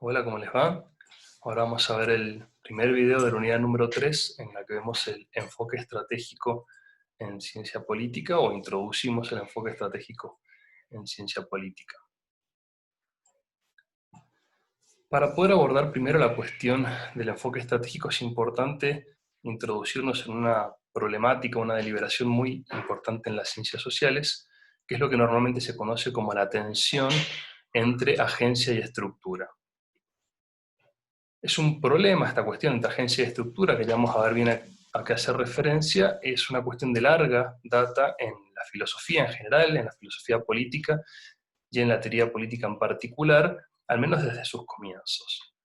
Hola, ¿cómo les va? Ahora vamos a ver el primer video de la unidad número 3, en la que vemos el enfoque estratégico en ciencia política, o introducimos el enfoque estratégico en ciencia política. Para poder abordar primero la cuestión del enfoque estratégico es importante introducirnos en una problemática, una deliberación muy importante en las ciencias sociales, que es lo que normalmente se conoce como la tensión entre agencia y estructura. Es un problema esta cuestión entre agencia y estructura, que ya vamos a ver bien a qué hacer referencia. Es una cuestión de larga data en la filosofía en general, en la filosofía política y en la teoría política en particular, al menos desde sus comienzos.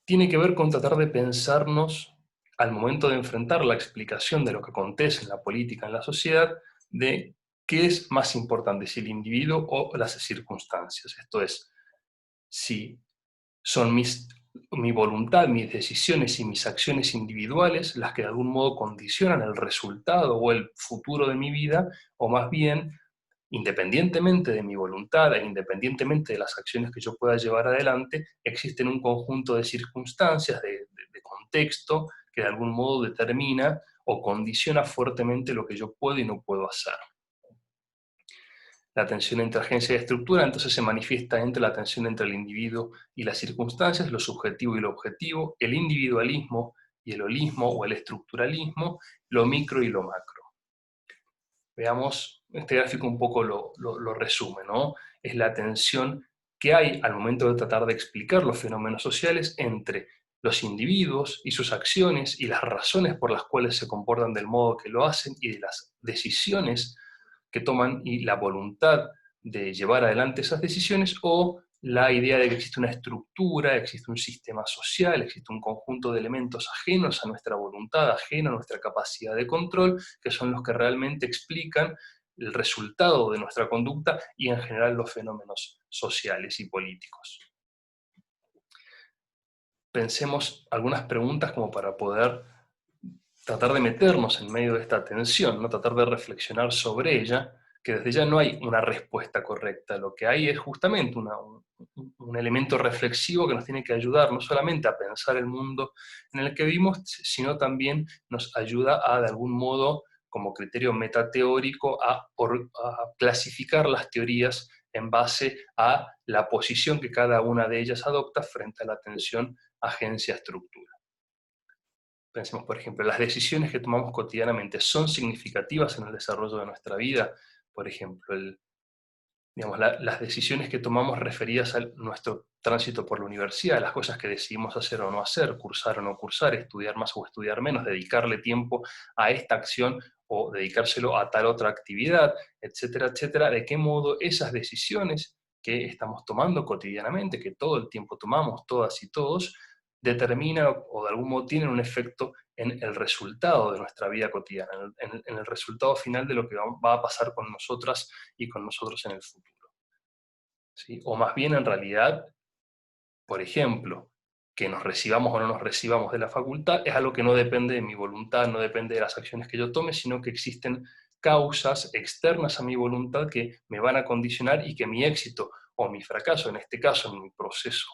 Tiene que ver con tratar de pensarnos, al momento de enfrentar la explicación de lo que acontece en la política, en la sociedad, de qué es más importante, si el individuo o las circunstancias. Esto es, si son mi voluntad, mis decisiones y mis acciones individuales las que de algún modo condicionan el resultado o el futuro de mi vida, o más bien, independientemente de mi voluntad e independientemente de las acciones que yo pueda llevar adelante, existen un conjunto de circunstancias, de contexto, que de algún modo determina o condiciona fuertemente lo que yo puedo y no puedo hacer. La tensión entre agencia y estructura entonces se manifiesta entre la tensión entre el individuo y las circunstancias, lo subjetivo y lo objetivo, el individualismo y el holismo o el estructuralismo, lo micro y lo macro. Veamos, este gráfico un poco lo resume, ¿no? Es la tensión que hay al momento de tratar de explicar los fenómenos sociales entre los individuos y sus acciones y las razones por las cuales se comportan del modo que lo hacen y de las decisiones que toman y la voluntad de llevar adelante esas decisiones, o la idea de que existe una estructura, existe un sistema social, existe un conjunto de elementos ajenos a nuestra voluntad, ajeno a nuestra capacidad de control, que son los que realmente explican el resultado de nuestra conducta y en general los fenómenos sociales y políticos. Pensemos algunas preguntas como para poder tratar de meternos en medio de esta tensión, ¿no? Tratar de reflexionar sobre ella, que desde ya no hay una respuesta correcta. Lo que hay es justamente un elemento reflexivo que nos tiene que ayudar no solamente a pensar el mundo en el que vivimos, sino también nos ayuda a, de algún modo, como criterio metateórico, a clasificar las teorías en base a la posición que cada una de ellas adopta frente a la tensión agencia-estructura. Pensemos, por ejemplo, las decisiones que tomamos cotidianamente son significativas en el desarrollo de nuestra vida. Por ejemplo, las decisiones que tomamos referidas a nuestro tránsito por la universidad, las cosas que decidimos hacer o no hacer, cursar o no cursar, estudiar más o estudiar menos, dedicarle tiempo a esta acción o dedicárselo a tal otra actividad, etcétera, etcétera. De qué modo esas decisiones que estamos tomando cotidianamente, que todo el tiempo tomamos, todas y todos, determinan o de algún modo tienen un efecto en el resultado de nuestra vida cotidiana, en el resultado final de lo que va a pasar con nosotras y con nosotros en el futuro. ¿Sí? O más bien, en realidad, por ejemplo, que nos recibamos o no nos recibamos de la facultad es algo que no depende de mi voluntad, no depende de las acciones que yo tome, sino que existen causas externas a mi voluntad que me van a condicionar y que mi éxito o mi fracaso, en este caso en mi proceso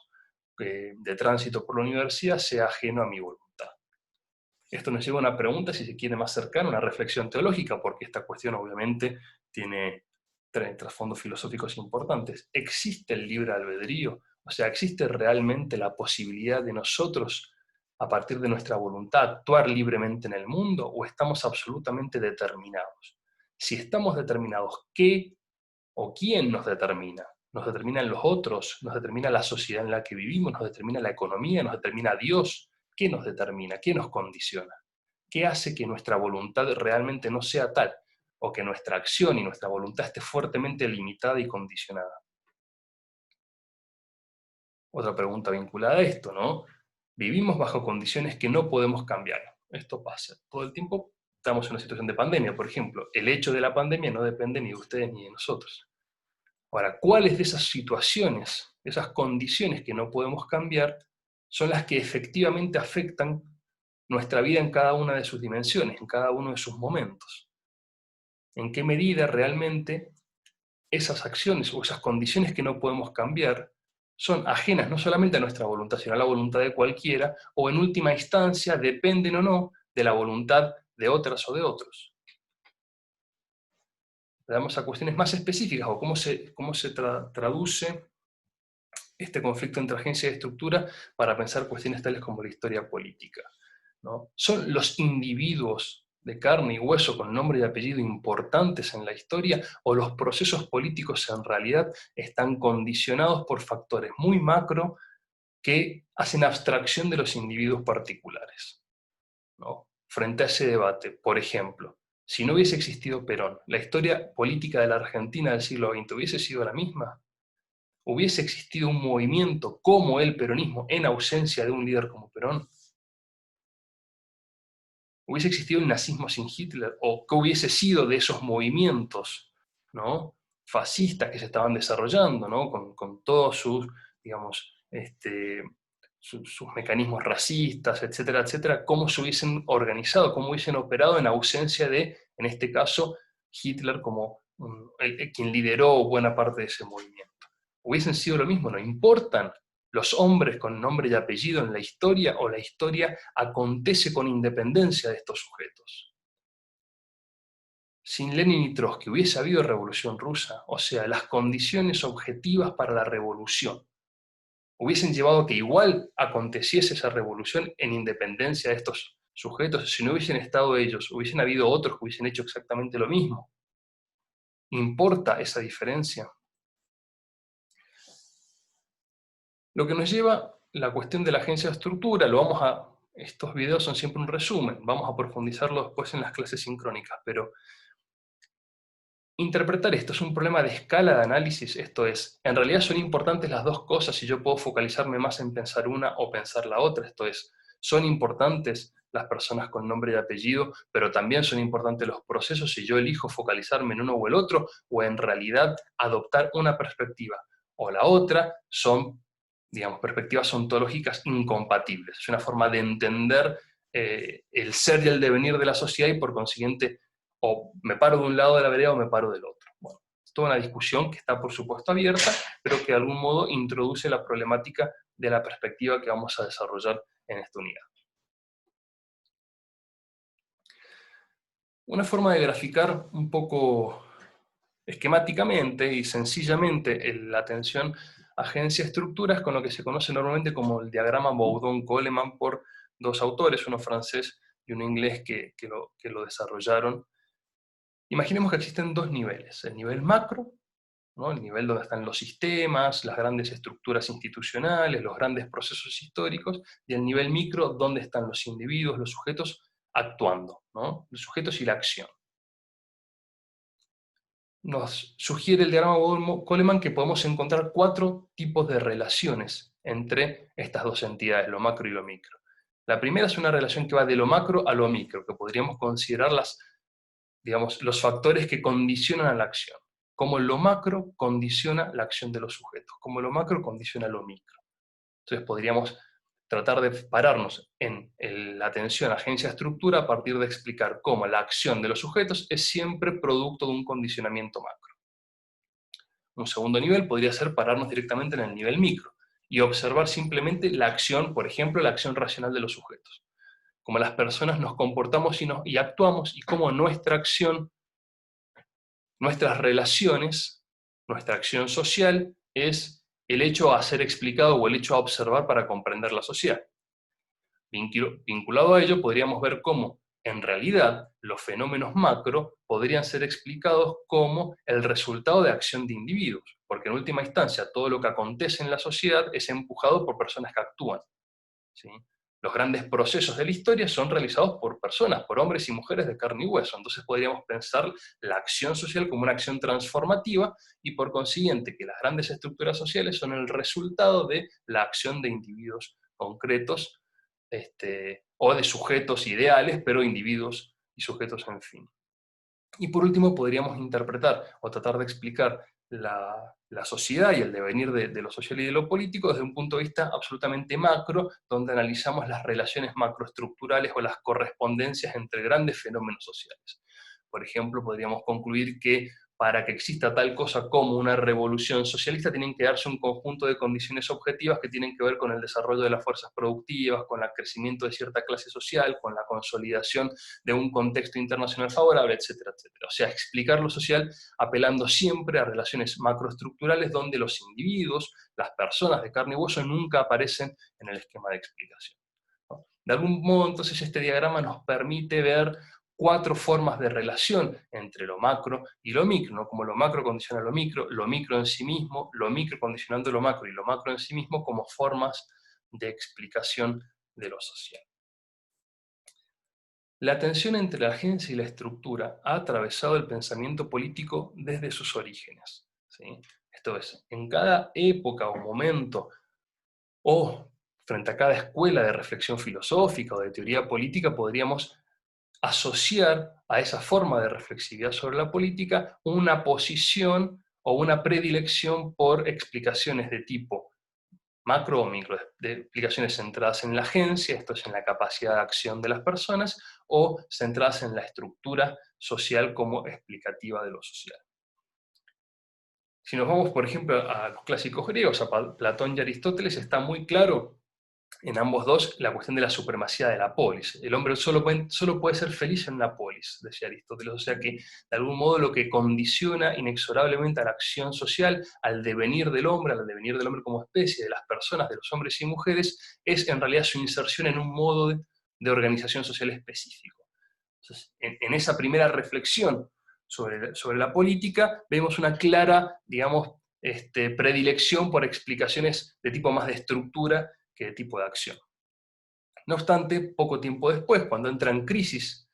de tránsito por la universidad, sea ajeno a mi voluntad. Esto nos lleva a una pregunta, si se quiere, más cercana, una reflexión teológica, porque esta cuestión obviamente tiene trasfondos filosóficos importantes. ¿Existe el libre albedrío? O sea, ¿existe realmente la posibilidad de nosotros, a partir de nuestra voluntad, actuar libremente en el mundo, o estamos absolutamente determinados? Si estamos determinados, ¿qué o quién nos determina? ¿Nos determinan los otros? ¿Nos determina la sociedad en la que vivimos? ¿Nos determina la economía? ¿Nos determina Dios? ¿Qué nos determina? ¿Qué nos condiciona? ¿Qué hace que nuestra voluntad realmente no sea tal? O que nuestra acción y nuestra voluntad esté fuertemente limitada y condicionada. Otra pregunta vinculada a esto, ¿no? Vivimos bajo condiciones que no podemos cambiar. Esto pasa. Todo el tiempo estamos en una situación de pandemia, por ejemplo. El hecho de la pandemia no depende ni de ustedes ni de nosotros. Ahora, ¿cuáles de esas situaciones, de esas condiciones que no podemos cambiar, son las que efectivamente afectan nuestra vida en cada una de sus dimensiones, en cada uno de sus momentos? ¿En qué medida realmente esas acciones o esas condiciones que no podemos cambiar son ajenas no solamente a nuestra voluntad, sino a la voluntad de cualquiera, o en última instancia dependen o no de la voluntad de otras o de otros. Le damos a cuestiones más específicas, o cómo se traduce este conflicto entre agencia y estructura para pensar cuestiones tales como la historia política, ¿no? ¿Son los individuos de carne y hueso con nombre y apellido importantes en la historia, o los procesos políticos en realidad están condicionados por factores muy macro que hacen abstracción de los individuos particulares, ¿no? Frente a ese debate, por ejemplo, si no hubiese existido Perón, ¿la historia política de la Argentina del siglo XX hubiese sido la misma? ¿Hubiese existido un movimiento como el peronismo en ausencia de un líder como Perón? ¿Hubiese existido el nazismo sin Hitler? ¿O qué hubiese sido de esos movimientos, ¿no?, fascistas que se estaban desarrollando, ¿no?, con todos sus, digamos, sus mecanismos racistas, etcétera, etcétera? ¿Cómo se hubiesen organizado, cómo hubiesen operado en ausencia de, en este caso, Hitler como quien lideró buena parte de ese movimiento? ¿Hubiesen sido lo mismo? No importan los hombres con nombre y apellido en la historia, o la historia acontece con independencia de estos sujetos. Sin Lenin y Trotsky hubiese habido revolución rusa, o sea, las condiciones objetivas para la revolución hubiesen llevado a que igual aconteciese esa revolución en independencia de estos sujetos. Si no hubiesen estado ellos, hubiesen habido otros que hubiesen hecho exactamente lo mismo. ¿Importa esa diferencia? Lo que nos lleva la cuestión de la agencia de estructura, estos videos son siempre un resumen, vamos a profundizarlo después en las clases sincrónicas, pero interpretar esto es un problema de escala de análisis, esto es, en realidad son importantes las dos cosas y yo puedo focalizarme más en pensar una o pensar la otra, esto es, son importantes las personas con nombre y apellido, pero también son importantes los procesos si yo elijo focalizarme en uno o el otro, o en realidad adoptar una perspectiva o la otra, son, digamos, perspectivas ontológicas incompatibles. Es una forma de entender el ser y el devenir de la sociedad, y por consiguiente o me paro de un lado de la vereda o me paro del otro. Bueno, es toda una discusión que está por supuesto abierta, pero que de algún modo introduce la problemática de la perspectiva que vamos a desarrollar en esta unidad. Una forma de graficar un poco esquemáticamente y sencillamente la tensión agencia-estructuras con lo que se conoce normalmente como el diagrama Bourdon-Coleman por dos autores, uno francés y uno inglés que lo desarrollaron. Imaginemos que existen dos niveles, el nivel macro, ¿no?, el nivel donde están los sistemas, las grandes estructuras institucionales, los grandes procesos históricos, y el nivel micro, donde están los individuos, los sujetos actuando, ¿no?, los sujetos y la acción. Nos sugiere el diagrama Coleman que podemos encontrar 4 tipos de relaciones entre estas dos entidades, lo macro y lo micro. La primera es una relación que va de lo macro a lo micro, que podríamos considerar digamos, los factores que condicionan a la acción. Cómo lo macro condiciona la acción de los sujetos, cómo lo macro condiciona lo micro. Entonces podríamos tratar de pararnos en la atención agencia-estructura a partir de explicar cómo la acción de los sujetos es siempre producto de un condicionamiento macro. Un segundo nivel podría ser pararnos directamente en el nivel micro y observar simplemente la acción, por ejemplo, la acción racional de los sujetos. Cómo las personas nos comportamos y actuamos, y cómo nuestra acción, nuestras relaciones, nuestra acción social es el hecho a ser explicado o el hecho a observar para comprender la sociedad. Vinculado a ello, podríamos ver cómo, en realidad, los fenómenos macro podrían ser explicados como el resultado de acción de individuos, porque en última instancia todo lo que acontece en la sociedad es empujado por personas que actúan, ¿sí? Los grandes procesos de la historia son realizados por personas, por hombres y mujeres de carne y hueso. Entonces podríamos pensar la acción social como una acción transformativa, y por consiguiente que las grandes estructuras sociales son el resultado de la acción de individuos concretos, o de sujetos ideales, pero individuos y sujetos en fin. Y por último podríamos interpretar o tratar de explicar la sociedad y el devenir de lo social y de lo político desde un punto de vista absolutamente macro, donde analizamos las relaciones macroestructurales o las correspondencias entre grandes fenómenos sociales. Por ejemplo, podríamos concluir que para que exista tal cosa como una revolución socialista, tienen que darse un conjunto de condiciones objetivas que tienen que ver con el desarrollo de las fuerzas productivas, con el crecimiento de cierta clase social, con la consolidación de un contexto internacional favorable, etcétera, etcétera. O sea, explicar lo social apelando siempre a relaciones macroestructurales donde los individuos, las personas de carne y hueso, nunca aparecen en el esquema de explicación, ¿no? De algún modo, entonces, este diagrama nos permite ver 4 formas de relación entre lo macro y lo micro, ¿no? Como lo macro condiciona lo micro en sí mismo, lo micro condicionando lo macro y lo macro en sí mismo como formas de explicación de lo social. La tensión entre la agencia y la estructura ha atravesado el pensamiento político desde sus orígenes, ¿sí? Esto es, en cada época o momento, o frente a cada escuela de reflexión filosófica o de teoría política, podríamos asociar a esa forma de reflexividad sobre la política una posición o una predilección por explicaciones de tipo macro o micro, de explicaciones centradas en la agencia, esto es en la capacidad de acción de las personas, o centradas en la estructura social como explicativa de lo social. Si nos vamos, por ejemplo, a los clásicos griegos, a Platón y Aristóteles, está muy claro en ambos dos la cuestión de la supremacía de la polis. El hombre solo puede ser feliz en una polis, decía Aristóteles, o sea que de algún modo lo que condiciona inexorablemente a la acción social, al devenir del hombre como especie, de las personas, de los hombres y mujeres, es en realidad su inserción en un modo de organización social específico. Entonces, en esa primera reflexión sobre la política, vemos una clara, digamos, predilección por explicaciones de tipo más de estructura que de tipo de acción. No obstante, poco tiempo después, cuando entran en crisis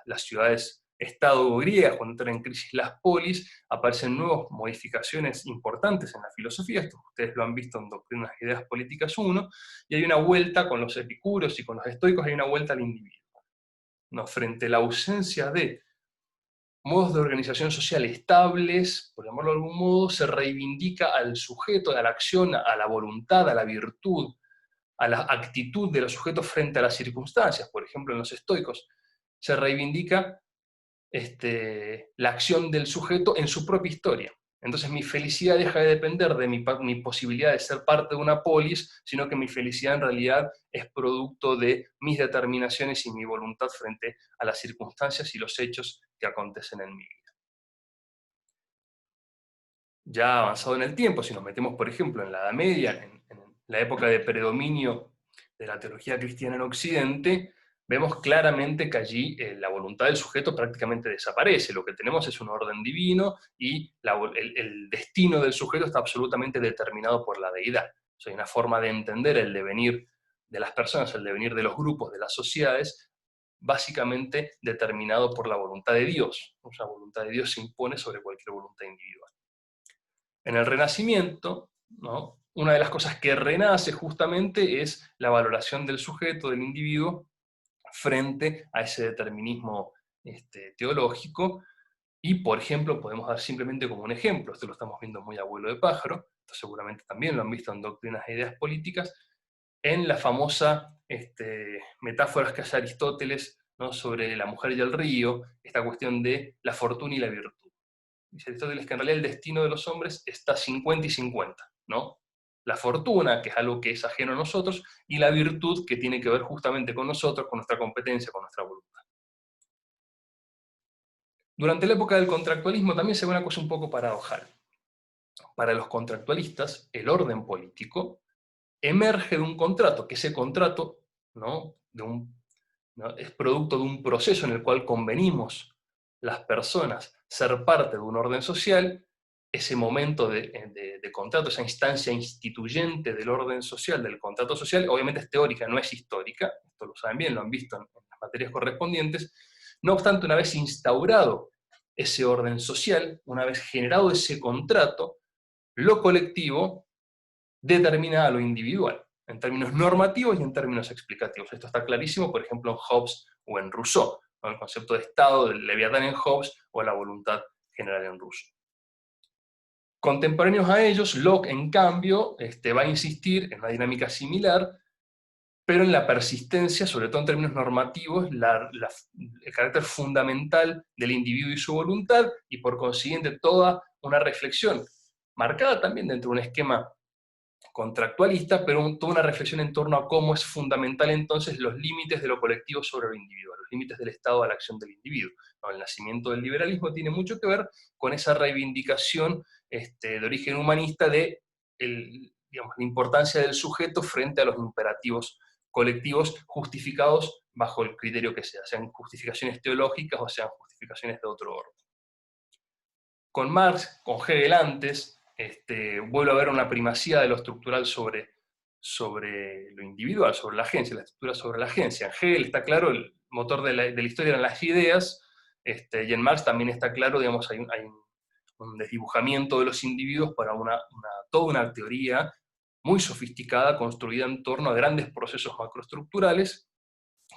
las ciudades-estado griegas, cuando entran en crisis las polis, aparecen nuevas modificaciones importantes en la filosofía, esto ustedes lo han visto en Doctrinas e Ideas Políticas 1, y hay una vuelta con los epicúreos y con los estoicos, hay una vuelta al individuo, ¿no? Frente a la ausencia de modos de organización social estables, por llamarlo de algún modo, se reivindica al sujeto, a la acción, a la voluntad, a la virtud, a la actitud de los sujetos frente a las circunstancias. Por ejemplo, en los estoicos se reivindica la acción del sujeto en su propia historia. Entonces mi felicidad deja de depender de mi posibilidad de ser parte de una polis, sino que mi felicidad en realidad es producto de mis determinaciones y mi voluntad frente a las circunstancias y los hechos que acontecen en mi vida. Ya avanzado en el tiempo, si nos metemos, por ejemplo, en la Edad Media, en la época de predominio de la teología cristiana en Occidente, vemos claramente que allí la voluntad del sujeto prácticamente desaparece. Lo que tenemos es un orden divino y el destino del sujeto está absolutamente determinado por la deidad. O sea, hay una forma de entender el devenir de las personas, el devenir de los grupos, de las sociedades, básicamente determinado por la voluntad de Dios. La voluntad de Dios se impone sobre cualquier voluntad individual. En el Renacimiento, ¿no?, una de las cosas que renace justamente es la valoración del sujeto, del individuo, frente a ese determinismo teológico. Y, por ejemplo, podemos dar simplemente como un ejemplo, esto lo estamos viendo muy a vuelo de pájaro, esto seguramente también lo han visto en Doctrinas e Ideas Políticas, en la famosa metáforas que hace Aristóteles, ¿no?, sobre la mujer y el río, esta cuestión de la fortuna y la virtud. Dice Aristóteles que en realidad el destino de los hombres está 50 y 50, ¿no? La fortuna, que es algo que es ajeno a nosotros, y la virtud, que tiene que ver justamente con nosotros, con nuestra competencia, con nuestra voluntad. Durante la época del contractualismo también se ve una cosa un poco paradojal. Para los contractualistas, el orden político emerge de un contrato, que ese contrato, ¿no?, ¿no?, es producto de un proceso en el cual convenimos las personas ser parte de un orden social. Ese momento de contrato, esa instancia instituyente del orden social, del contrato social, obviamente es teórica, no es histórica, esto lo saben bien, lo han visto en las materias correspondientes. No obstante, una vez instaurado ese orden social, una vez generado ese contrato, lo colectivo determina a lo individual, en términos normativos y en términos explicativos. Esto está clarísimo, por ejemplo, en Hobbes o en Rousseau, ¿no?, el concepto de Estado del Leviatán en Hobbes o la voluntad general en Rousseau. Contemporáneos a ellos, Locke, en cambio, va a insistir en una dinámica similar, pero en la persistencia, sobre todo en términos normativos, el carácter fundamental del individuo y su voluntad, y por consiguiente toda una reflexión, marcada también dentro de un esquema contractualista, pero toda una reflexión en torno a cómo es fundamental entonces los límites de lo colectivo sobre lo individual, los límites del Estado a la acción del individuo. ¿No? El nacimiento del liberalismo tiene mucho que ver con esa reivindicación de origen humanista de digamos, la importancia del sujeto frente a los imperativos colectivos justificados bajo el criterio que sea, sean justificaciones teológicas o sean justificaciones de otro orden. Con Marx, con Hegel antes, vuelve a haber una primacía de lo estructural sobre lo individual, sobre la agencia, la estructura sobre la agencia. En Hegel está claro, el motor de la historia eran las ideas, y en Marx también está claro, digamos, hay un desdibujamiento de los individuos para toda una teoría muy sofisticada, construida en torno a grandes procesos macroestructurales,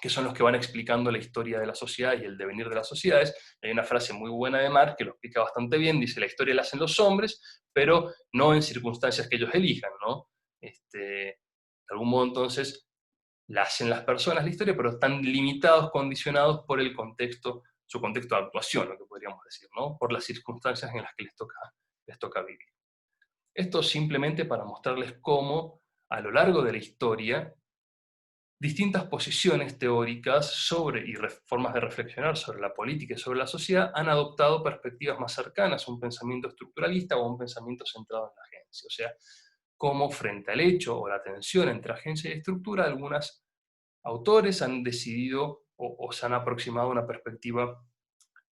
que son los que van explicando la historia de la sociedad y el devenir de las sociedades. Hay una frase muy buena de Marx que lo explica bastante bien, dice, la historia la hacen los hombres, pero no en circunstancias que ellos elijan, ¿no? De algún modo entonces la hacen las personas la historia, pero están limitados, condicionados por el contexto, su contexto de actuación, lo que podríamos decir, ¿no? Por las circunstancias en las que les toca vivir. Esto simplemente para mostrarles cómo a lo largo de la historia distintas posiciones teóricas sobre, y formas de reflexionar sobre la política y sobre la sociedad han adoptado perspectivas más cercanas a un pensamiento estructuralista o a un pensamiento centrado en la agencia. O sea, cómo frente al hecho o la tensión entre agencia y estructura, algunos autores han decidido o se han aproximado a una perspectiva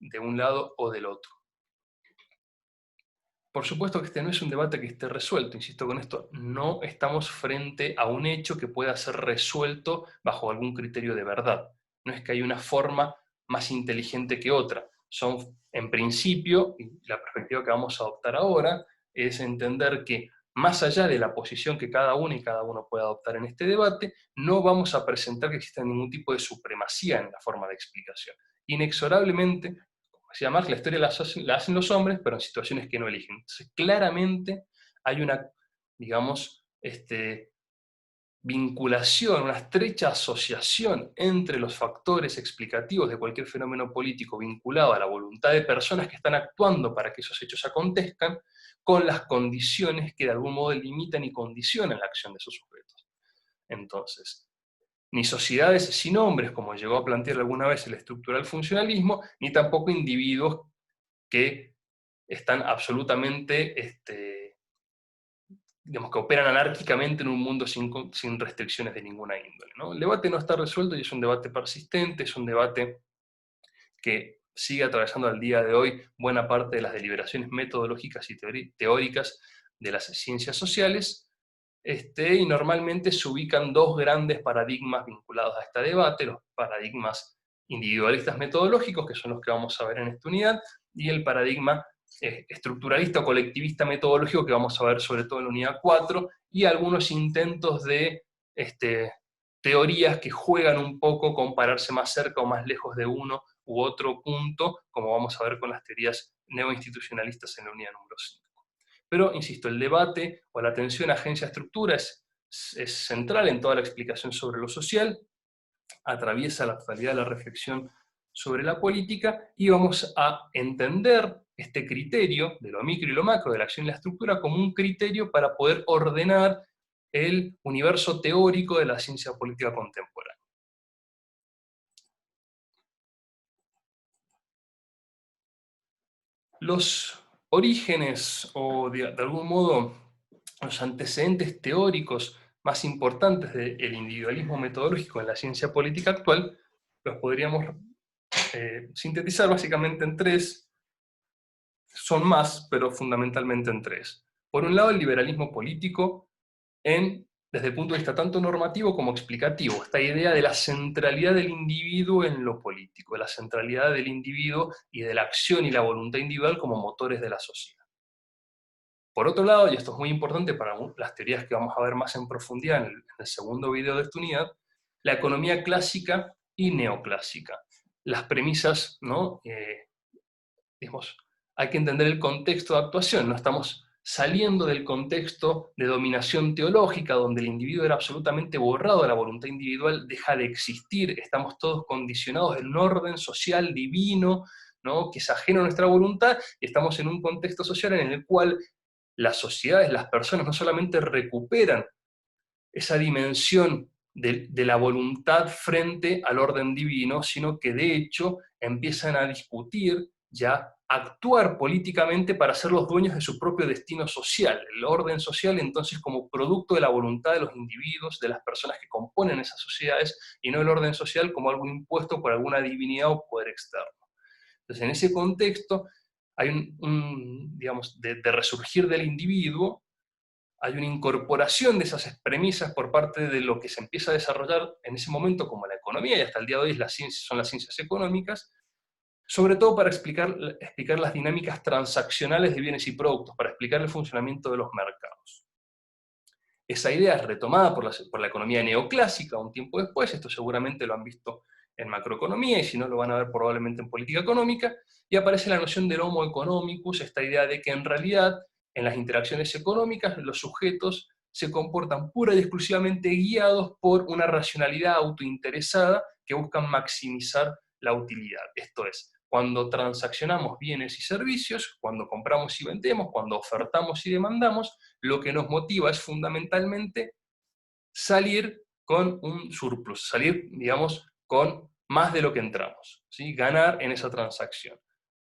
de un lado o del otro. Por supuesto que este no es un debate que esté resuelto, insisto con esto, no estamos frente a un hecho que pueda ser resuelto bajo algún criterio de verdad. No es que hay una forma más inteligente que otra. Son, en principio, y la perspectiva que vamos a adoptar ahora, es entender que más allá de la posición que cada uno y cada uno puede adoptar en este debate, no vamos a presentar que exista ningún tipo de supremacía en la forma de explicación. Inexorablemente, decía Marx, la historia la hacen los hombres, pero en situaciones que no eligen. Entonces, claramente hay una, digamos, vinculación, una estrecha asociación entre los factores explicativos de cualquier fenómeno político vinculado a la voluntad de personas que están actuando para que esos hechos acontezcan, con las condiciones que de algún modo limitan y condicionan la acción de esos sujetos. Entonces, ni sociedades sin hombres, como llegó a plantear alguna vez el estructural funcionalismo, ni tampoco individuos que están absolutamente, digamos, que operan anárquicamente en un mundo sin restricciones de ninguna índole, ¿no? El debate no está resuelto y es un debate persistente, es un debate que sigue atravesando al día de hoy buena parte de las deliberaciones metodológicas y teóricas de las ciencias sociales, y normalmente se ubican dos grandes paradigmas vinculados a este debate, los paradigmas individualistas metodológicos, que son los que vamos a ver en esta unidad, y el paradigma estructuralista o colectivista metodológico, que vamos a ver sobre todo en la unidad 4, y algunos intentos de teorías que juegan un poco con pararse más cerca o más lejos de uno u otro punto, como vamos a ver con las teorías neoinstitucionalistas en la unidad número 5. Pero, insisto, el debate o la tensión agencia-estructura es central en toda la explicación sobre lo social, atraviesa la totalidad de la reflexión sobre la política, y vamos a entender este criterio de lo micro y lo macro, de la acción y la estructura, como un criterio para poder ordenar el universo teórico de la ciencia política contemporánea. Los orígenes, o de algún modo los antecedentes teóricos más importantes del individualismo metodológico en la ciencia política actual, los podríamos sintetizar básicamente en tres. Son más, pero fundamentalmente en tres. Por un lado, el liberalismo político, desde el punto de vista tanto normativo como explicativo, esta idea de la centralidad del individuo en lo político, de la centralidad del individuo y de la acción y la voluntad individual como motores de la sociedad. Por otro lado, y esto es muy importante para las teorías que vamos a ver más en profundidad en el segundo video de esta unidad, la economía clásica y neoclásica. Las premisas, ¿no? Digamos, hay que entender el contexto de actuación, no estamos saliendo del contexto de dominación teológica, donde el individuo era absolutamente borrado de la voluntad individual, deja de existir, estamos todos condicionados en un orden social divino, ¿no?, que es ajeno a nuestra voluntad, y estamos en un contexto social en el cual las sociedades, las personas, no solamente recuperan esa dimensión de la voluntad frente al orden divino, sino que de hecho empiezan a discutir, ya actuar políticamente para ser los dueños de su propio destino social. El orden social entonces como producto de la voluntad de los individuos, de las personas que componen esas sociedades, y no el orden social como algo impuesto por alguna divinidad o poder externo. Entonces en ese contexto hay digamos, de resurgir del individuo, hay una incorporación de esas premisas por parte de lo que se empieza a desarrollar en ese momento como la economía, y hasta el día de hoy son las ciencias económicas, sobre todo para explicar las dinámicas transaccionales de bienes y productos, para explicar el funcionamiento de los mercados. Esa idea es retomada por la economía neoclásica un tiempo después, esto seguramente lo han visto en macroeconomía, y si no lo van a ver probablemente en política económica, y aparece la noción del homo economicus, esta idea de que en realidad en las interacciones económicas los sujetos se comportan pura y exclusivamente guiados por una racionalidad autointeresada que buscan maximizar la utilidad. Esto es, cuando transaccionamos bienes y servicios, cuando compramos y vendemos, cuando ofertamos y demandamos, lo que nos motiva es fundamentalmente salir con un surplus, salir, digamos, con más de lo que entramos, ¿sí? Ganar en esa transacción.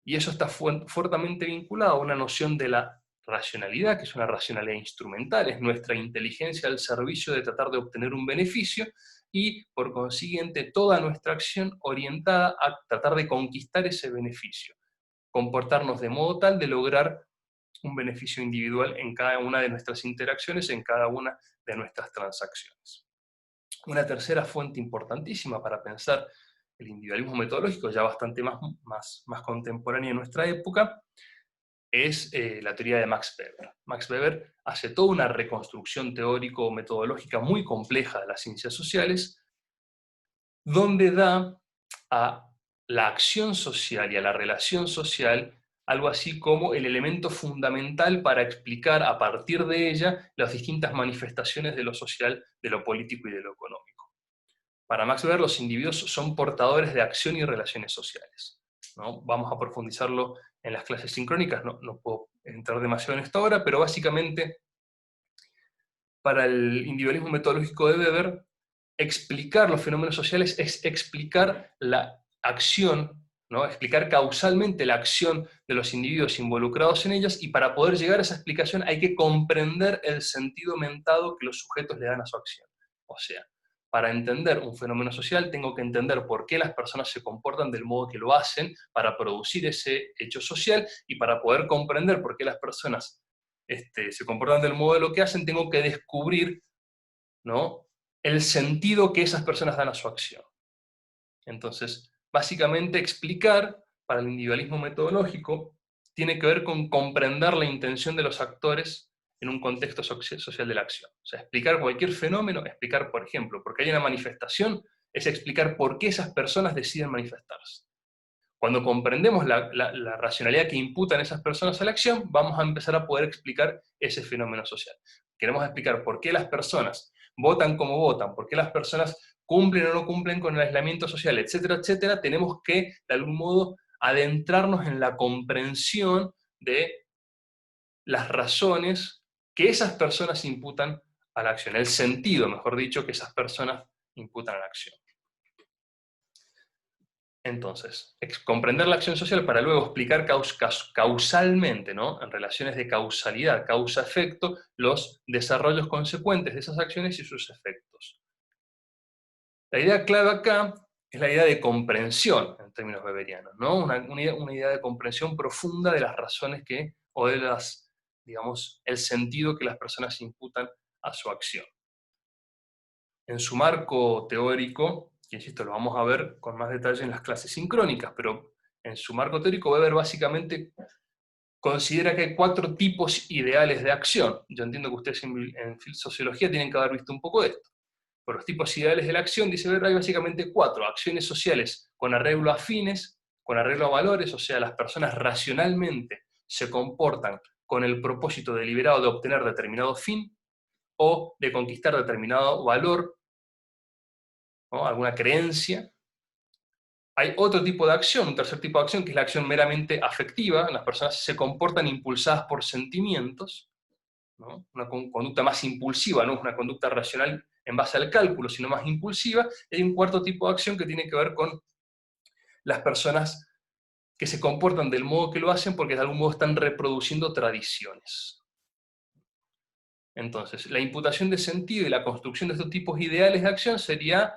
Y eso está fuertemente vinculado a una noción de la racionalidad, que es una racionalidad instrumental, es nuestra inteligencia al servicio de tratar de obtener un beneficio, y por consiguiente toda nuestra acción orientada a tratar de conquistar ese beneficio, comportarnos de modo tal de lograr un beneficio individual en cada una de nuestras interacciones, en cada una de nuestras transacciones. Una tercera fuente importantísima para pensar el individualismo metodológico, ya bastante más contemporánea en nuestra época, es la teoría de Max Weber. Max Weber hace toda una reconstrucción teórico-metodológica muy compleja de las ciencias sociales, donde da a la acción social y a la relación social algo así como el elemento fundamental para explicar a partir de ella las distintas manifestaciones de lo social, de lo político y de lo económico. Para Max Weber, los individuos son portadores de acción y relaciones sociales, ¿no? Vamos a profundizarlo en las clases sincrónicas, no puedo entrar demasiado en esto ahora, pero básicamente para el individualismo metodológico de Weber, explicar los fenómenos sociales es explicar la acción, ¿no? Explicar causalmente la acción de los individuos involucrados en ellas, y para poder llegar a esa explicación hay que comprender el sentido mentado que los sujetos le dan a su acción. O sea, para entender un fenómeno social tengo que entender por qué las personas se comportan del modo que lo hacen para producir ese hecho social, y para poder comprender por qué las personas se comportan del modo de lo que hacen, tengo que descubrir, ¿no?, el sentido que esas personas dan a su acción. Entonces, básicamente explicar para el individualismo metodológico tiene que ver con comprender la intención de los actores en un contexto social de la acción. O sea, explicar cualquier fenómeno, explicar, por ejemplo, por qué hay una manifestación, es explicar por qué esas personas deciden manifestarse. Cuando comprendemos la racionalidad que imputan esas personas a la acción, vamos a empezar a poder explicar ese fenómeno social. Queremos explicar por qué las personas votan como votan, por qué las personas cumplen o no cumplen con el aislamiento social, etcétera, etcétera. Tenemos que, de algún modo, adentrarnos en la comprensión de las razones que esas personas imputan a la acción, el sentido, mejor dicho, que esas personas imputan a la acción. Entonces, comprender la acción social para luego explicar causalmente, ¿no?, en relaciones de causalidad, causa-efecto, los desarrollos consecuentes de esas acciones y sus efectos. La idea clave acá es la idea de comprensión, en términos weberianos, ¿no? Una idea de comprensión profunda de las razones o de digamos, el sentido que las personas imputan a su acción. En su marco teórico, que insisto, lo vamos a ver con más detalle en las clases sincrónicas, pero en su marco teórico Weber básicamente considera que hay 4 tipos ideales de acción. Yo entiendo que ustedes en sociología tienen que haber visto un poco de esto. Por los tipos ideales de la acción, dice Weber, hay básicamente 4: acciones sociales con arreglo a fines, con arreglo a valores, o sea, las personas racionalmente se comportan con el propósito deliberado de obtener determinado fin o de conquistar determinado valor, ¿no? Alguna creencia. Hay otro tipo de acción, un tercer tipo de acción, que es la acción meramente afectiva. Las personas se comportan impulsadas por sentimientos, ¿no? Una conducta más impulsiva, no es una conducta racional en base al cálculo, sino más impulsiva. Y hay un cuarto tipo de acción que tiene que ver con las personas que se comportan del modo que lo hacen porque de algún modo están reproduciendo tradiciones. Entonces, la imputación de sentido y la construcción de estos tipos ideales de acción sería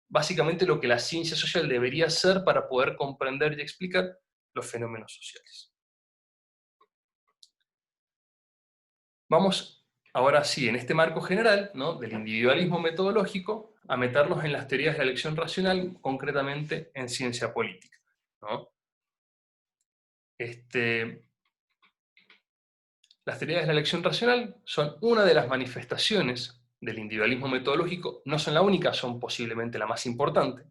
básicamente lo que la ciencia social debería ser para poder comprender y explicar los fenómenos sociales. Vamos ahora sí, en este marco general, ¿no?, del individualismo metodológico, a meternos en las teorías de la elección racional, concretamente en ciencia política, ¿no? Las teorías de la elección racional son una de las manifestaciones del individualismo metodológico, no son la única, son posiblemente la más importante.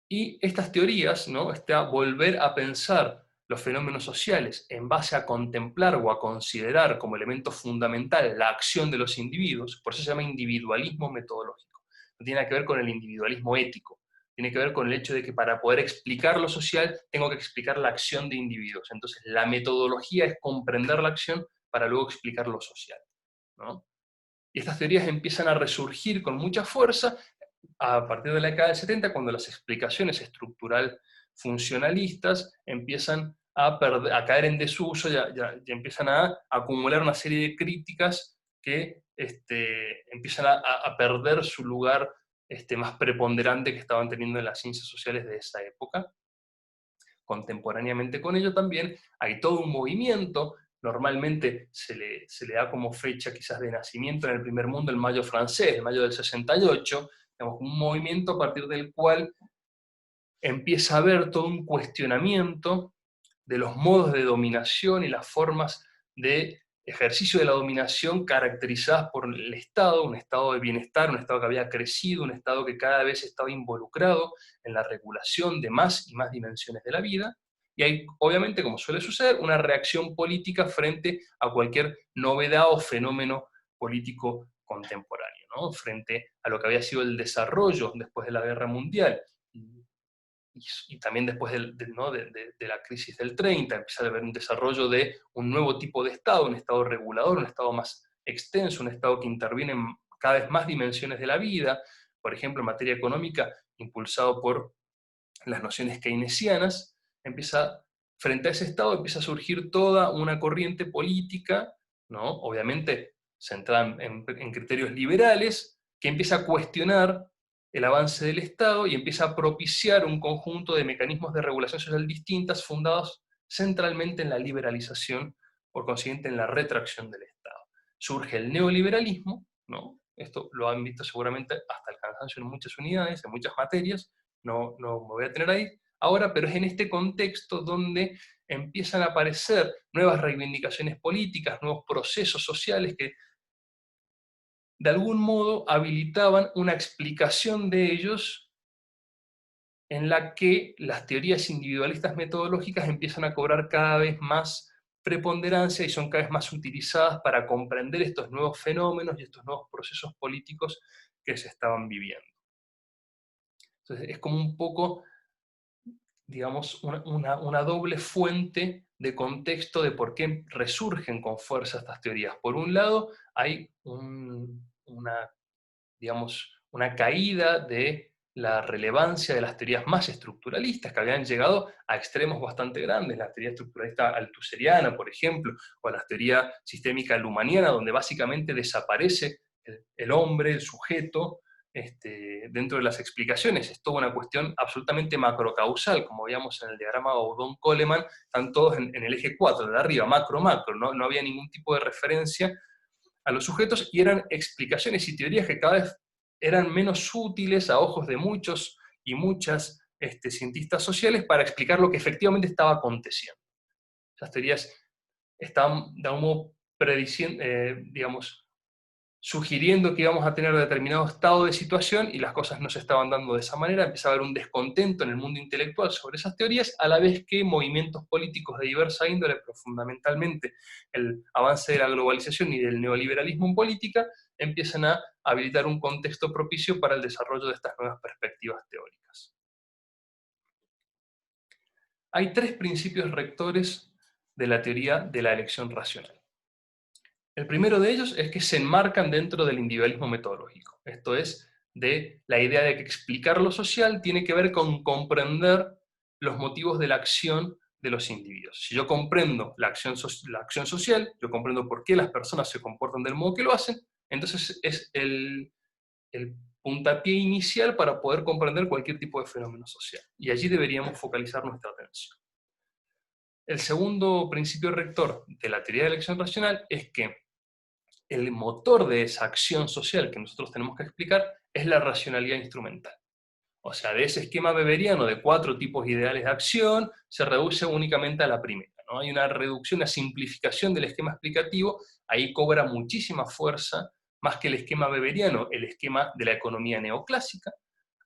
Y estas teorías, ¿no?, volver a pensar los fenómenos sociales en base a contemplar o a considerar como elemento fundamental la acción de los individuos, por eso se llama individualismo metodológico. No tiene nada que ver con el individualismo ético, tiene que ver con el hecho de que para poder explicar lo social tengo que explicar la acción de individuos. Entonces la metodología es comprender la acción para luego explicar lo social, ¿no? Y estas teorías empiezan a resurgir con mucha fuerza a partir de la década del 70, cuando las explicaciones estructural funcionalistas empiezan a caer en desuso, ya empiezan a acumular una serie de críticas que empiezan a perder su lugar más preponderante que estaban teniendo en las ciencias sociales de esa época. Contemporáneamente con ello también hay todo un movimiento. Normalmente se le da como fecha quizás de nacimiento en el primer mundo el Mayo francés, el Mayo del 68, digamos, un movimiento a partir del cual empieza a haber todo un cuestionamiento de los modos de dominación y las formas de ejercicio de la dominación caracterizadas por el Estado, un estado de bienestar, un estado que había crecido, un estado que cada vez estaba involucrado en la regulación de más y más dimensiones de la vida. Y hay, obviamente, como suele suceder, una reacción política frente a cualquier novedad o fenómeno político contemporáneo, ¿no?, frente a lo que había sido el desarrollo después de la Guerra Mundial, y también después ¿no?, de la crisis del 30, empieza a haber un desarrollo de un nuevo tipo de Estado, un Estado regulador, un Estado más extenso, un Estado que interviene en cada vez más dimensiones de la vida, por ejemplo, en materia económica, impulsado por las nociones keynesianas. Frente a ese Estado empieza a surgir toda una corriente política, ¿no?, obviamente centrada en criterios liberales, que empieza a cuestionar el avance del Estado y empieza a propiciar un conjunto de mecanismos de regulación social distintas fundados centralmente en la liberalización, por consiguiente en la retracción del Estado. Surge el neoliberalismo, ¿no? Esto lo han visto seguramente hasta el cansancio en muchas unidades, en muchas materias, no me voy a tener ahí ahora, pero es en este contexto donde empiezan a aparecer nuevas reivindicaciones políticas, nuevos procesos sociales que de algún modo habilitaban una explicación de ellos en la que las teorías individualistas metodológicas empiezan a cobrar cada vez más preponderancia y son cada vez más utilizadas para comprender estos nuevos fenómenos y estos nuevos procesos políticos que se estaban viviendo. Entonces es como un poco, digamos, una doble fuente de contexto de por qué resurgen con fuerza estas teorías. Por un lado, hay una caída de la relevancia de las teorías más estructuralistas, que habían llegado a extremos bastante grandes, la teoría estructuralista althuseriana, por ejemplo, o la teoría sistémica lumaniana, donde básicamente desaparece el hombre, el sujeto, dentro de las explicaciones. Es toda una cuestión absolutamente macrocausal, como veíamos en el diagrama Baudon-Coleman, están todos en el eje 4, de arriba, macro-macro, no había ningún tipo de referencia a los sujetos, y eran explicaciones y teorías que cada vez eran menos útiles a ojos de muchos y muchas cientistas sociales para explicar lo que efectivamente estaba aconteciendo. Esas teorías estaban de algún modo sugiriendo que íbamos a tener determinado estado de situación y las cosas no se estaban dando de esa manera, empieza a haber un descontento en el mundo intelectual sobre esas teorías, a la vez que movimientos políticos de diversa índole, pero fundamentalmente el avance de la globalización y del neoliberalismo en política, empiezan a habilitar un contexto propicio para el desarrollo de estas nuevas perspectivas teóricas. Hay tres principios rectores de la teoría de la elección racional. El primero de ellos es que se enmarcan dentro del individualismo metodológico. Esto es, de la idea de que explicar lo social tiene que ver con comprender los motivos de la acción de los individuos. Si yo comprendo la acción social, yo comprendo por qué las personas se comportan del modo que lo hacen, entonces es el puntapié inicial para poder comprender cualquier tipo de fenómeno social. Y allí deberíamos focalizar nuestra atención. El segundo principio rector de la teoría de la elección racional es que el motor de esa acción social que nosotros tenemos que explicar es la racionalidad instrumental. O sea, de ese esquema weberiano de 4 tipos ideales de acción, se reduce únicamente a la primera, ¿no? Hay una reducción, una simplificación del esquema explicativo, ahí cobra muchísima fuerza, más que el esquema weberiano, el esquema de la economía neoclásica.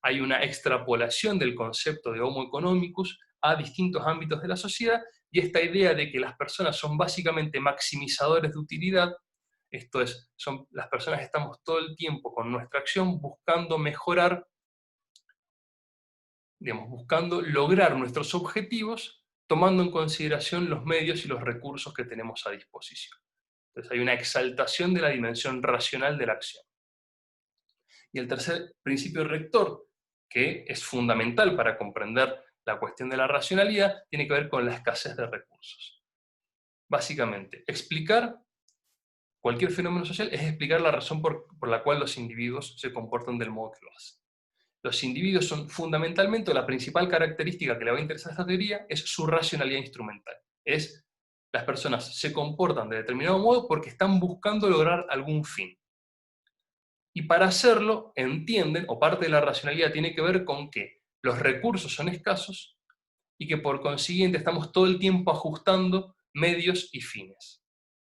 Hay una extrapolación del concepto de homo economicus a distintos ámbitos de la sociedad, y esta idea de que las personas son básicamente maximizadores de utilidad, esto es, las personas estamos todo el tiempo con nuestra acción buscando mejorar, digamos, buscando lograr nuestros objetivos, tomando en consideración los medios y los recursos que tenemos a disposición. Entonces hay una exaltación de la dimensión racional de la acción. Y el tercer principio rector, que es fundamental para comprender la cuestión de la racionalidad, tiene que ver con la escasez de recursos. Básicamente, explicar cualquier fenómeno social es explicar la razón por la cual los individuos se comportan del modo que lo hacen. Los individuos son fundamentalmente, la principal característica que le va a interesar a esta teoría es su racionalidad instrumental. Las personas se comportan de determinado modo porque están buscando lograr algún fin. Y para hacerlo, entienden, o parte de la racionalidad tiene que ver con que los recursos son escasos y que por consiguiente estamos todo el tiempo ajustando medios y fines.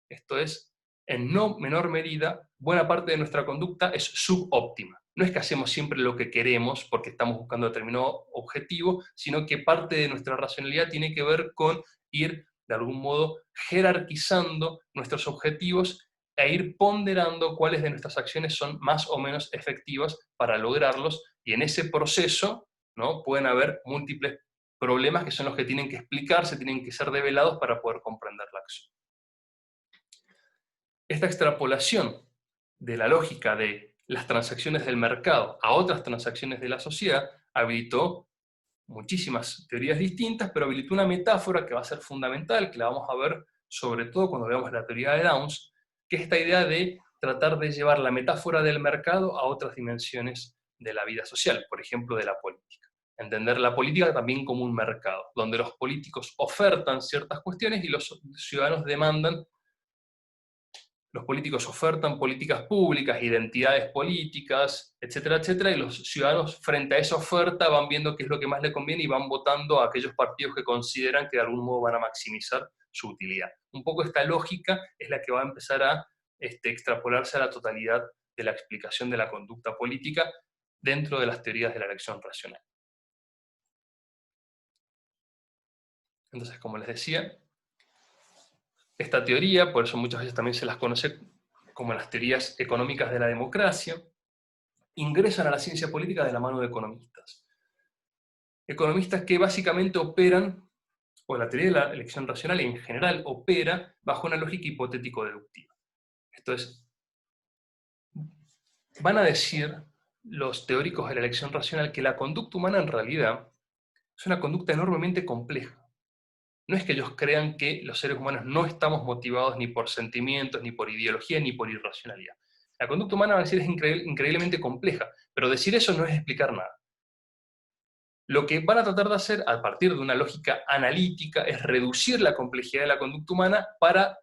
Esto es, en no menor medida, buena parte de nuestra conducta es subóptima. No es que hacemos siempre lo que queremos porque estamos buscando determinado objetivo, sino que parte de nuestra racionalidad tiene que ver con ir, de algún modo, jerarquizando nuestros objetivos e ir ponderando cuáles de nuestras acciones son más o menos efectivas para lograrlos, y en ese proceso, ¿no?, pueden haber múltiples problemas que son los que tienen que explicarse, tienen que ser develados para poder comprender la acción. Esta extrapolación de la lógica de las transacciones del mercado a otras transacciones de la sociedad habilitó muchísimas teorías distintas, pero habilitó una metáfora que va a ser fundamental, que la vamos a ver sobre todo cuando veamos la teoría de Downs, que es esta idea de tratar de llevar la metáfora del mercado a otras dimensiones de la vida social, por ejemplo, de la política. Entender la política también como un mercado, donde los políticos ofertan ciertas cuestiones y los ciudadanos demandan. Los políticos ofertan políticas públicas, identidades políticas, etcétera, etcétera, y los ciudadanos frente a esa oferta van viendo qué es lo que más les conviene y van votando a aquellos partidos que consideran que de algún modo van a maximizar su utilidad. Un poco esta lógica es la que va a empezar a extrapolarse a la totalidad de la explicación de la conducta política dentro de las teorías de la elección racional. Entonces, como les decía, esta teoría, por eso muchas veces también se las conoce como las teorías económicas de la democracia, ingresan a la ciencia política de la mano de economistas. Economistas que básicamente operan, o la teoría de la elección racional en general opera bajo una lógica hipotético-deductiva. Esto es, van a decir los teóricos de la elección racional que la conducta humana en realidad es una conducta enormemente compleja. No es que ellos crean que los seres humanos no estamos motivados ni por sentimientos, ni por ideología, ni por irracionalidad. La conducta humana, van a decir, es increíblemente compleja, pero decir eso no es explicar nada. Lo que van a tratar de hacer, a partir de una lógica analítica, es reducir la complejidad de la conducta humana para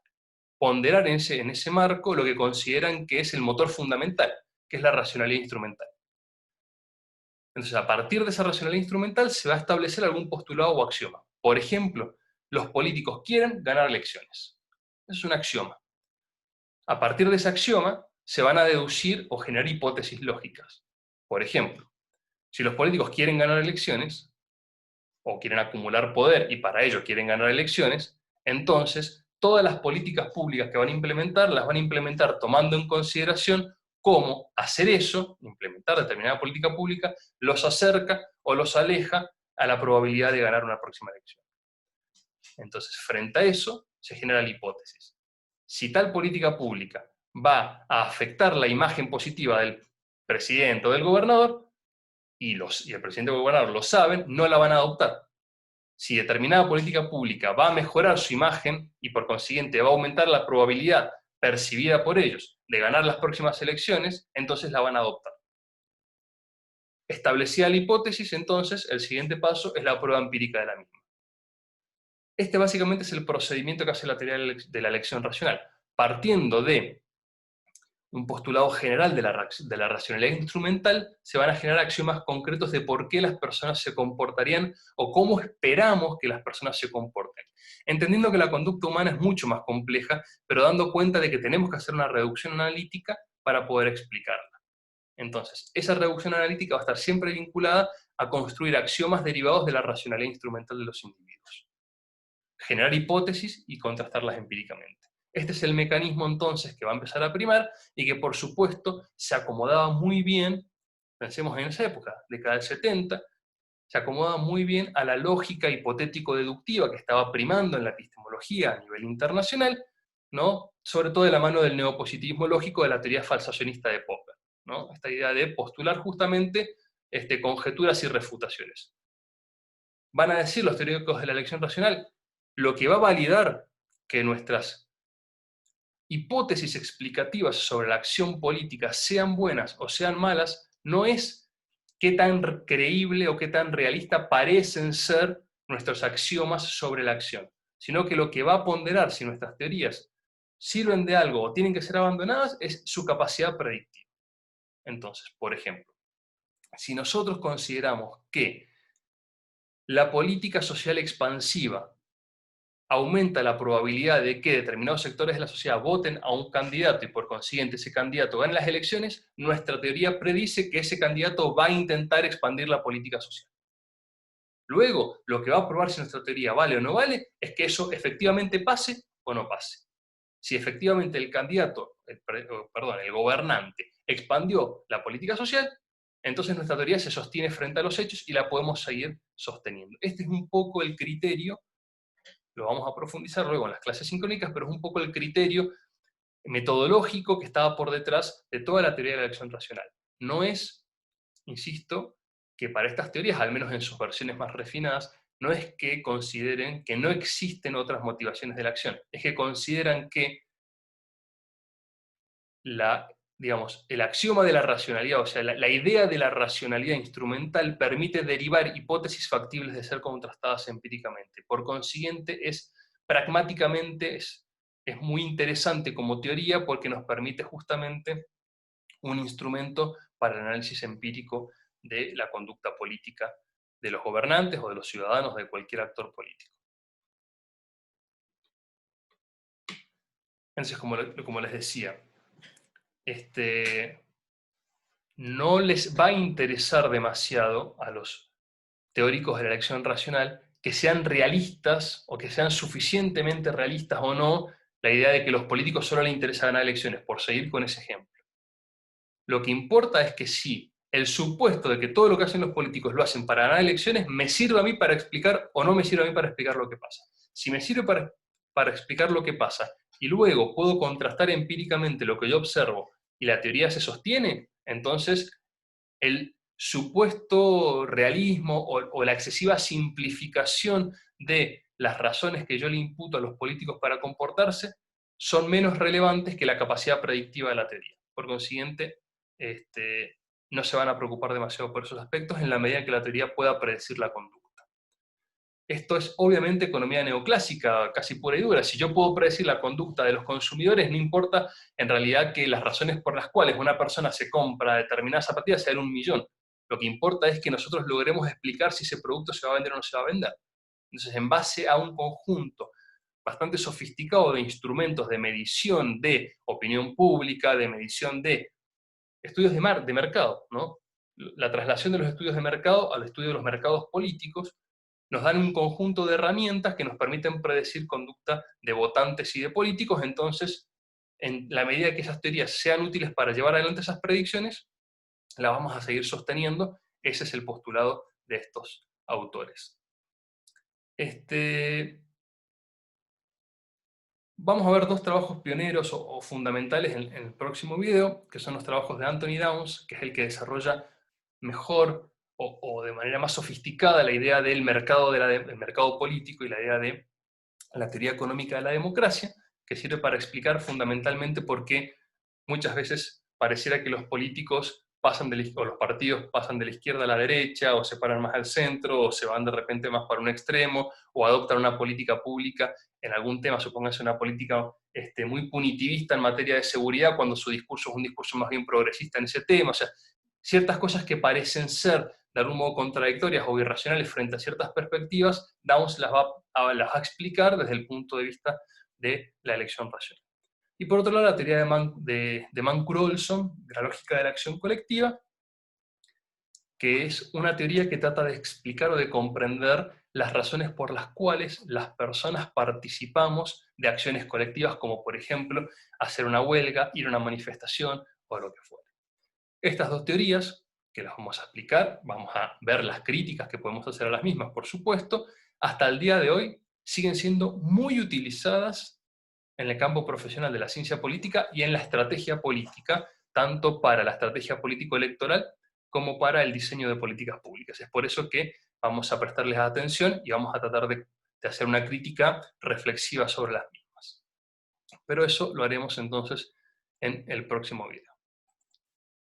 ponderar en ese marco lo que consideran que es el motor fundamental, que es la racionalidad instrumental. Entonces, a partir de esa racionalidad instrumental se va a establecer algún postulado o axioma. Por ejemplo, los políticos quieren ganar elecciones. Eso es un axioma. A partir de ese axioma se van a deducir o generar hipótesis lógicas. Por ejemplo, si los políticos quieren ganar elecciones, o quieren acumular poder y para ello quieren ganar elecciones, entonces todas las políticas públicas que van a implementar, las van a implementar tomando en consideración cómo hacer eso, implementar determinada política pública, los acerca o los aleja a la probabilidad de ganar una próxima elección. Entonces, frente a eso, se genera la hipótesis. Si tal política pública va a afectar la imagen positiva del presidente o del gobernador, y el presidente o el gobernador lo saben, no la van a adoptar. Si determinada política pública va a mejorar su imagen y por consiguiente va a aumentar la probabilidad percibida por ellos de ganar las próximas elecciones, entonces la van a adoptar. Establecida la hipótesis, entonces, el siguiente paso es la prueba empírica de la misma. Este básicamente es el procedimiento que hace la teoría de la elección racional, partiendo de un postulado general de la racionalidad instrumental, se van a generar axiomas concretos de por qué las personas se comportarían o cómo esperamos que las personas se comporten. Entendiendo que la conducta humana es mucho más compleja, pero dando cuenta de que tenemos que hacer una reducción analítica para poder explicarla. Entonces, esa reducción analítica va a estar siempre vinculada a construir axiomas derivados de la racionalidad instrumental de los individuos. Generar hipótesis y contrastarlas empíricamente. Este es el mecanismo entonces que va a empezar a primar y que por supuesto se acomodaba muy bien, pensemos en esa época, década del 70, se acomodaba muy bien a la lógica hipotético-deductiva que estaba primando en la epistemología a nivel internacional, ¿no? Sobre todo de la mano del neopositivismo lógico de la teoría falsacionista de Popper, ¿no? Esta idea de postular justamente conjeturas y refutaciones. Van a decir los teóricos de la elección racional, lo que va a validar que nuestras hipótesis explicativas sobre la acción política sean buenas o sean malas, no es qué tan creíble o qué tan realista parecen ser nuestros axiomas sobre la acción, sino que lo que va a ponderar si nuestras teorías sirven de algo o tienen que ser abandonadas es su capacidad predictiva. Entonces, por ejemplo, si nosotros consideramos que la política social expansiva aumenta la probabilidad de que determinados sectores de la sociedad voten a un candidato y por consiguiente ese candidato gane las elecciones, nuestra teoría predice que ese candidato va a intentar expandir la política social. Luego, lo que va a probar si nuestra teoría vale o no vale es que eso efectivamente pase o no pase. Si efectivamente el candidato, el gobernante, expandió la política social, entonces nuestra teoría se sostiene frente a los hechos y la podemos seguir sosteniendo. Este es un poco el criterio. Lo vamos a profundizar luego en las clases sincrónicas, pero es un poco el criterio metodológico que estaba por detrás de toda la teoría de la elección racional. No es, insisto, que para estas teorías, al menos en sus versiones más refinadas, no es que consideren que no existen otras motivaciones de la acción, es que consideran que el axioma de la racionalidad, o sea, la idea de la racionalidad instrumental permite derivar hipótesis factibles de ser contrastadas empíricamente. Por consiguiente, pragmáticamente es muy interesante como teoría porque nos permite justamente un instrumento para el análisis empírico de la conducta política de los gobernantes o de los ciudadanos, de cualquier actor político. Entonces, como les decía, no les va a interesar demasiado a los teóricos de la elección racional que sean realistas o que sean suficientemente realistas o no la idea de que los políticos solo les interesa ganar elecciones, por seguir con ese ejemplo. Lo que importa es que si el supuesto de que todo lo que hacen los políticos lo hacen para ganar elecciones, me sirve a mí para explicar o no me sirve a mí para explicar lo que pasa. Si me sirve para explicar lo que pasa y luego puedo contrastar empíricamente lo que yo observo y la teoría se sostiene, entonces el supuesto realismo o la excesiva simplificación de las razones que yo le imputo a los políticos para comportarse son menos relevantes que la capacidad predictiva de la teoría. Por consiguiente, no se van a preocupar demasiado por esos aspectos en la medida en que la teoría pueda predecir la conducta. Esto es obviamente economía neoclásica, casi pura y dura. Si yo puedo predecir la conducta de los consumidores, no importa en realidad que las razones por las cuales una persona se compra determinadas zapatillas sean 1.000.000. Lo que importa es que nosotros logremos explicar si ese producto se va a vender o no se va a vender. Entonces, en base a un conjunto bastante sofisticado de instrumentos de medición de opinión pública, de medición de estudios de mercado, ¿no? La traslación de los estudios de mercado al estudio de los mercados políticos nos dan un conjunto de herramientas que nos permiten predecir conducta de votantes y de políticos. Entonces, en la medida que esas teorías sean útiles para llevar adelante esas predicciones, las vamos a seguir sosteniendo. Ese es el postulado de estos autores. Vamos a ver dos trabajos pioneros o fundamentales en el próximo video, que son los trabajos de Anthony Downs, que es el que desarrolla mejor o de manera más sofisticada la idea del mercado, el mercado político y la idea de la teoría económica de la democracia, que sirve para explicar fundamentalmente por qué muchas veces pareciera que los políticos o los partidos pasan de la izquierda a la derecha, o se paran más al centro, o se van de repente más para un extremo, o adoptan una política pública en algún tema, supóngase una política muy punitivista en materia de seguridad, cuando su discurso es un discurso más bien progresista en ese tema. O sea, ciertas cosas que parecen ser de algún modo contradictorias o irracionales frente a ciertas perspectivas, Downs las va a explicar desde el punto de vista de la elección racional. Y por otro lado, la teoría de Mancur-Olson, de la lógica de la acción colectiva, que es una teoría que trata de explicar o de comprender las razones por las cuales las personas participamos de acciones colectivas, como por ejemplo hacer una huelga, ir a una manifestación o lo que fuera. Estas dos teorías, que las vamos a explicar, vamos a ver las críticas que podemos hacer a las mismas, por supuesto, hasta el día de hoy siguen siendo muy utilizadas en el campo profesional de la ciencia política y en la estrategia política, tanto para la estrategia político-electoral como para el diseño de políticas públicas. Es por eso que vamos a prestarles atención y vamos a tratar de hacer una crítica reflexiva sobre las mismas. Pero eso lo haremos entonces en el próximo video.